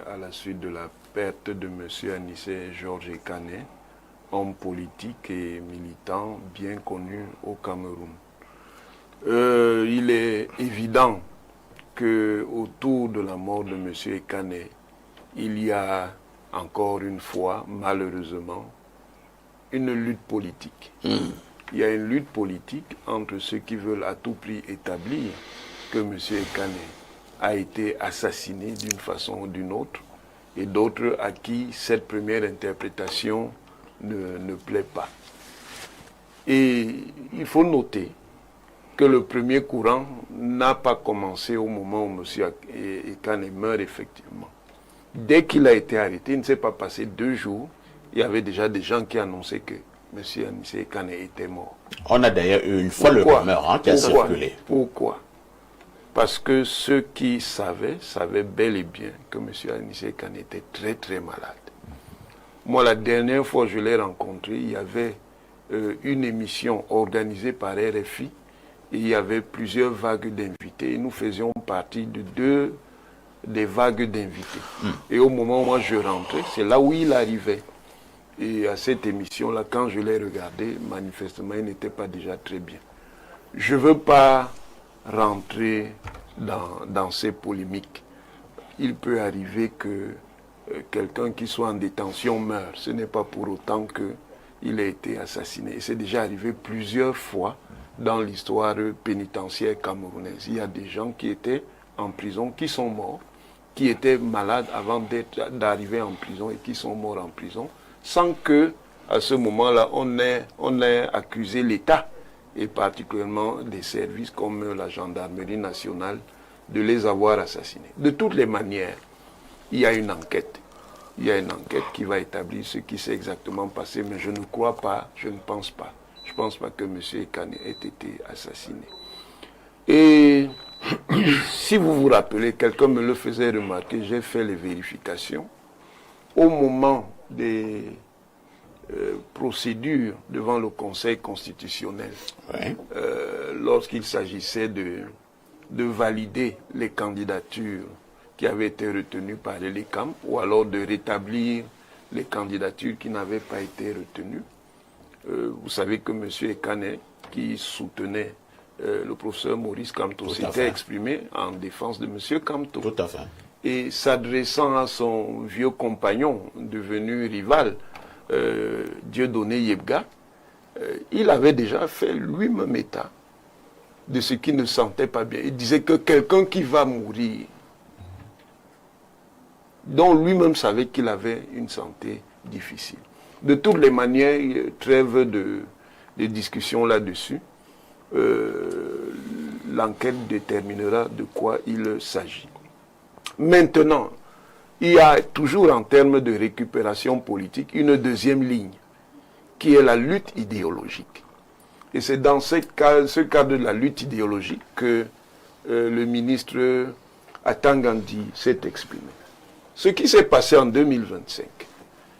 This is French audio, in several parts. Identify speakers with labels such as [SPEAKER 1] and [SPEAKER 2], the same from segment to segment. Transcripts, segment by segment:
[SPEAKER 1] à la suite de la perte de M. Anissé Georges Ekane, homme politique et militant bien connu au Cameroun. Il est évident que autour de la mort de M. Ekane, il y a encore une fois, malheureusement, une lutte politique. Il y a une lutte politique entre ceux qui veulent à tout prix établir que M. Ekane a été assassiné d'une façon ou d'une autre, et d'autres à qui cette première interprétation ne plaît pas. Et il faut noter que le premier courant n'a pas commencé au moment où M. Ekane meurt effectivement. Dès qu'il a été arrêté, il ne s'est pas passé 2 jours, il y avait déjà des gens qui annonçaient que M. Anissé Ekane était mort.
[SPEAKER 2] On a d'ailleurs eu une fois le rumeur qui a circulé.
[SPEAKER 1] Pourquoi? Parce que ceux qui savaient bel et bien que M. Anissé Ekane était très très malade. Moi, la dernière fois que je l'ai rencontré, il y avait une émission organisée par RFI et il y avait plusieurs vagues d'invités. Et nous faisions partie de 2 des vagues d'invités. Et au moment où moi je rentrais, c'est là où il arrivait. Et à cette émission-là, quand je l'ai regardé, manifestement, il n'était pas déjà très bien. Je ne veux pas rentrer dans ces polémiques. Il peut arriver que quelqu'un qui soit en détention meure. Ce n'est pas pour autant qu'il a été assassiné. Et c'est déjà arrivé plusieurs fois dans l'histoire pénitentiaire camerounaise. Il y a des gens qui étaient en prison, qui sont morts, qui étaient malades avant d'arriver en prison et qui sont morts en prison, sans que, à ce moment-là, on ait accusé l'État, et particulièrement des services comme la gendarmerie nationale, de les avoir assassinés. De toutes les manières, il y a une enquête. Il y a une enquête qui va établir ce qui s'est exactement passé, mais je ne crois pas, je ne pense pas. Je ne pense pas que M. Ekane ait été assassiné. Et si vous vous rappelez, quelqu'un me le faisait remarquer, j'ai fait les vérifications. Au moment des procédures devant le Conseil constitutionnel, lorsqu'il s'agissait de valider les candidatures qui avaient été retenues par l'ELECAM, ou alors de rétablir les candidatures qui n'avaient pas été retenues, vous savez que M. Ekane, qui soutenait le professeur Maurice Kamto, s'était exprimé en défense de M. Kamto.
[SPEAKER 2] Tout à fait.
[SPEAKER 1] Et s'adressant à son vieux compagnon, devenu rival, Dieudonné Yebga, il avait déjà fait lui-même état de ce qu'il ne sentait pas bien. Il disait que quelqu'un qui va mourir, dont lui-même savait qu'il avait une santé difficile. De toutes les manières, trêve de discussion là-dessus. L'enquête déterminera de quoi il s'agit. Maintenant, il y a toujours en termes de récupération politique une deuxième ligne, qui est la lutte idéologique. Et c'est dans ce cadre de la lutte idéologique que le ministre Atangandi s'est exprimé. Ce qui s'est passé en 2025,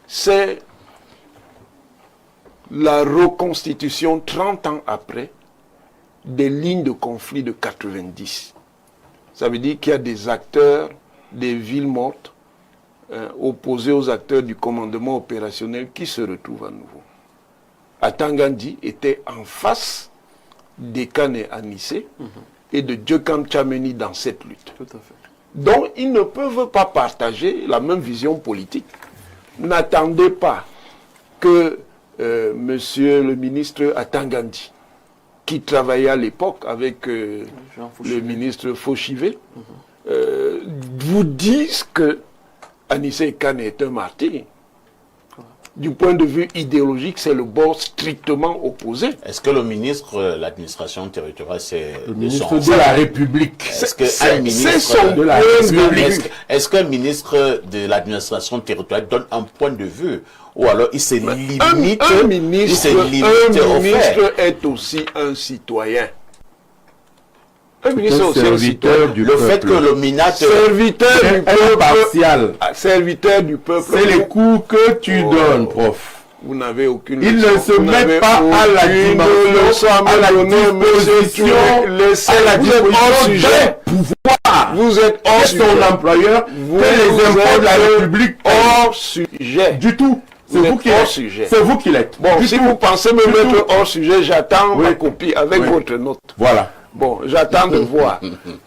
[SPEAKER 1] c'est la reconstitution 30 ans après des lignes de conflit de 90. Ça veut dire qu'il y a des acteurs des villes mortes opposés aux acteurs du commandement opérationnel qui se retrouvent à nouveau. Atangandi était en face d'Ekane Anissé et de Djokam Tchameni dans cette lutte.
[SPEAKER 3] Tout à fait.
[SPEAKER 1] Donc ils ne peuvent pas partager la même vision politique. N'attendez pas que monsieur le ministre Atangandi, qui travaillait à l'époque avec le ministre Fauchivé, vous dise que Anissé Ekane est un martyr. Du point de vue idéologique, c'est le bord strictement opposé.
[SPEAKER 2] Est-ce que le ministre de l'administration territoriale, c'est
[SPEAKER 3] le ministre de la République?
[SPEAKER 2] Est-ce qu'un ministre de la République, est-ce qu'un ministre de l'administration territoriale donne un point de vue, ou alors il se limite?
[SPEAKER 1] Un ministre est aussi un citoyen. Un ministre aussi un citoyen.
[SPEAKER 2] Le fait que le minate
[SPEAKER 1] serviteur du peuple,
[SPEAKER 3] impartial,
[SPEAKER 1] serviteur du peuple.
[SPEAKER 3] C'est les coups que tu donnes, prof.
[SPEAKER 1] Vous n'avez aucune
[SPEAKER 3] Il
[SPEAKER 1] leçon.
[SPEAKER 3] ne se met pas à la dimension, à la disposition,
[SPEAKER 1] vous êtes hors sujet.
[SPEAKER 3] Pouvoir.
[SPEAKER 1] Vous êtes hors sujet.
[SPEAKER 3] Son employeur
[SPEAKER 1] Vous
[SPEAKER 3] fait les impôts de la République
[SPEAKER 1] hors sujet.
[SPEAKER 3] du tout. C'est vous qui
[SPEAKER 1] hors sujet.
[SPEAKER 3] C'est vous qui l'êtes.
[SPEAKER 1] Bon, si vous pensez me mettre hors sujet, j'attends ma copie avec votre note.
[SPEAKER 3] Voilà.
[SPEAKER 1] Bon, j'attends de voir.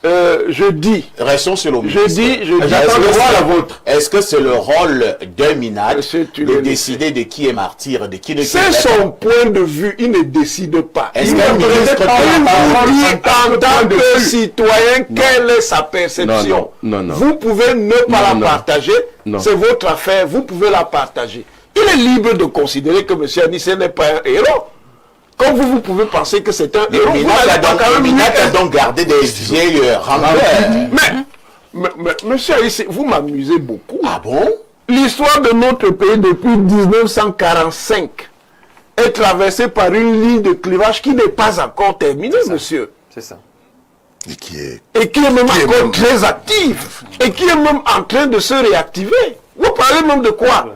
[SPEAKER 1] Je dis.
[SPEAKER 2] Restons sur le
[SPEAKER 1] Je dis.
[SPEAKER 3] J'attends de voir la vôtre.
[SPEAKER 2] Est-ce que c'est le rôle d'un minage
[SPEAKER 1] Monsieur, tu
[SPEAKER 2] de
[SPEAKER 1] le
[SPEAKER 2] décider de qui est martyr, de qui ne
[SPEAKER 1] C'est son point de vue. Il ne décide pas.
[SPEAKER 2] Est-ce
[SPEAKER 1] Il
[SPEAKER 2] qu'un
[SPEAKER 1] ne
[SPEAKER 2] ministre
[SPEAKER 1] peut pas
[SPEAKER 2] de
[SPEAKER 1] dire en tant que citoyen quelle est sa perception.
[SPEAKER 3] Non.
[SPEAKER 1] Vous pouvez ne pas la partager.
[SPEAKER 3] Non.
[SPEAKER 1] C'est votre affaire. Vous pouvez la partager. Il est libre de considérer que M. Anissé n'est pas un héros. Comme vous pouvez penser que c'est un héros.
[SPEAKER 2] Le minage a donc gardé des vieilles rampeurs.
[SPEAKER 1] Mais monsieur Anissé, vous m'amusez beaucoup.
[SPEAKER 2] Ah bon?
[SPEAKER 1] L'histoire de notre pays depuis 1945 est traversée par une ligne de clivage qui n'est pas encore terminée, monsieur.
[SPEAKER 4] C'est ça.
[SPEAKER 1] Et qui est même encore très active. Et qui est même en train de se réactiver. Vous parlez même de quoi?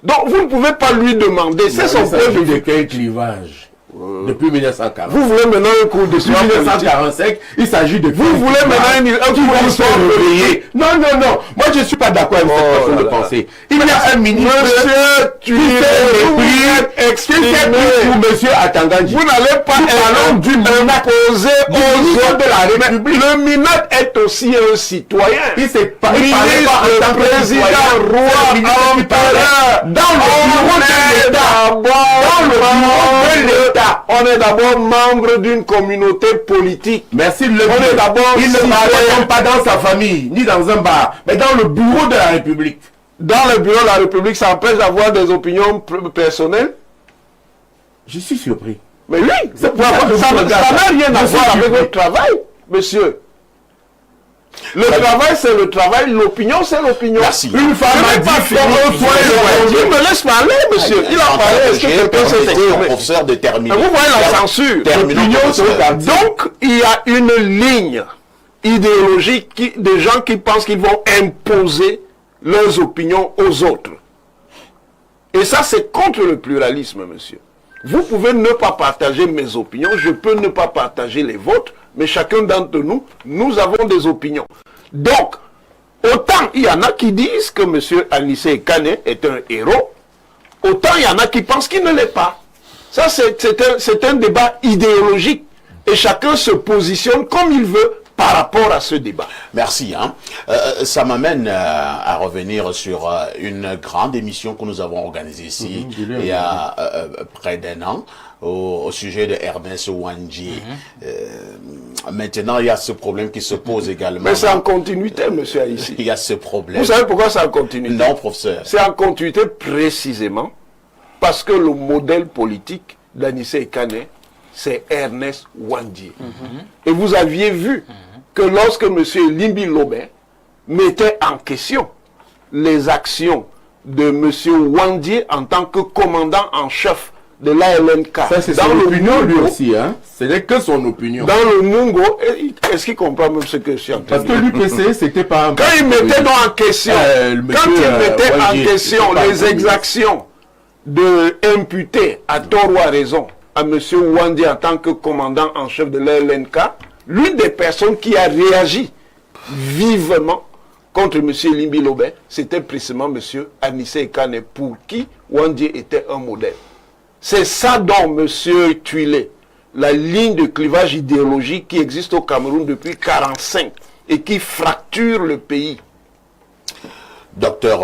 [SPEAKER 1] Donc vous ne pouvez pas lui demander. C'est son point de vue.
[SPEAKER 3] De quel clivage depuis 1940.
[SPEAKER 1] Vous voulez maintenant un cours d'histoire politique.
[SPEAKER 3] 1945, il s'agit de...
[SPEAKER 1] Vous voulez maintenant un cours d'histoire politique.
[SPEAKER 3] Non. Moi, je ne suis pas d'accord avec cette façon de penser. Il y a un ministre...
[SPEAKER 1] Monsieur, tu
[SPEAKER 3] pour monsieur Atangandji.
[SPEAKER 1] Vous n'allez pas imposer aux autres de la République. Le minat est aussi un citoyen.
[SPEAKER 3] Il s'est pas...
[SPEAKER 1] Le président, roi, empereur. Dans le bureau de l'État. On est d'abord membre d'une communauté politique.
[SPEAKER 3] Merci.
[SPEAKER 1] On est d'abord...
[SPEAKER 3] Il ne parle pas dans sa famille, ni dans un bar, mais dans le bureau de la République.
[SPEAKER 1] Dans le bureau de la République, ça empêche d'avoir des opinions personnelles?
[SPEAKER 3] Je suis surpris.
[SPEAKER 1] Mais oui, ça n'a rien à voir avec votre travail, monsieur. Le travail, c'est le travail, l'opinion, c'est l'opinion.
[SPEAKER 2] Merci.
[SPEAKER 1] Une femme a dit, il me laisse parler, monsieur. Il a parlé, est-ce que quelqu'un s'est exprimé?
[SPEAKER 2] Professeur de terminer.
[SPEAKER 1] Vous voyez la censure. Donc, il y a une ligne idéologique des gens qui pensent qu'ils vont imposer leurs opinions aux autres. Et ça, c'est contre le pluralisme, monsieur. Vous pouvez ne pas partager mes opinions, je peux ne pas partager les vôtres, mais chacun d'entre nous, nous avons des opinions. Donc, autant il y en a qui disent que M. Anissé Kane est un héros, autant il y en a qui pensent qu'il ne l'est pas. Ça, c'est un débat idéologique. Et chacun se positionne comme il veut par rapport à ce débat.
[SPEAKER 2] Merci. Ça m'amène à revenir sur une grande émission que nous avons organisée ici il y a près d'un an au sujet de Ernest Ouandji. Maintenant, il y a ce problème qui se pose également.
[SPEAKER 1] Mais c'est en continuité, monsieur Haïssi.
[SPEAKER 2] Il y a ce problème.
[SPEAKER 1] Vous savez pourquoi c'est en continuité?
[SPEAKER 2] Non, professeur.
[SPEAKER 1] C'est en continuité précisément parce que le modèle politique d'Anissé Kane, c'est Ernest Ouandji. Et vous aviez vu que lorsque M. Limbi Lobé mettait en question les actions de M. Ouandji en tant que commandant en chef de l'ALNK.
[SPEAKER 3] Ça, c'est son opinion, lui aussi. Hein? Ce n'est que son opinion.
[SPEAKER 1] Dans le Mungo, est-ce qu'il comprend même ce que je suis en train de dire?
[SPEAKER 3] Parce que l'UPC, c'était pas un...
[SPEAKER 1] Quand il mettait donc en question, les exactions de imputés à tort ou à raison à M. Ouandji en tant que commandant en chef de l'LNK, l'une des personnes qui a réagi vivement contre M. Limbi Lobé, c'était précisément M. Anissé Kane, pour qui Ouandji était un modèle. C'est ça dont M. Tuilé, la ligne de clivage idéologique qui existe au Cameroun depuis 1945 et qui fracture le pays.
[SPEAKER 2] Docteur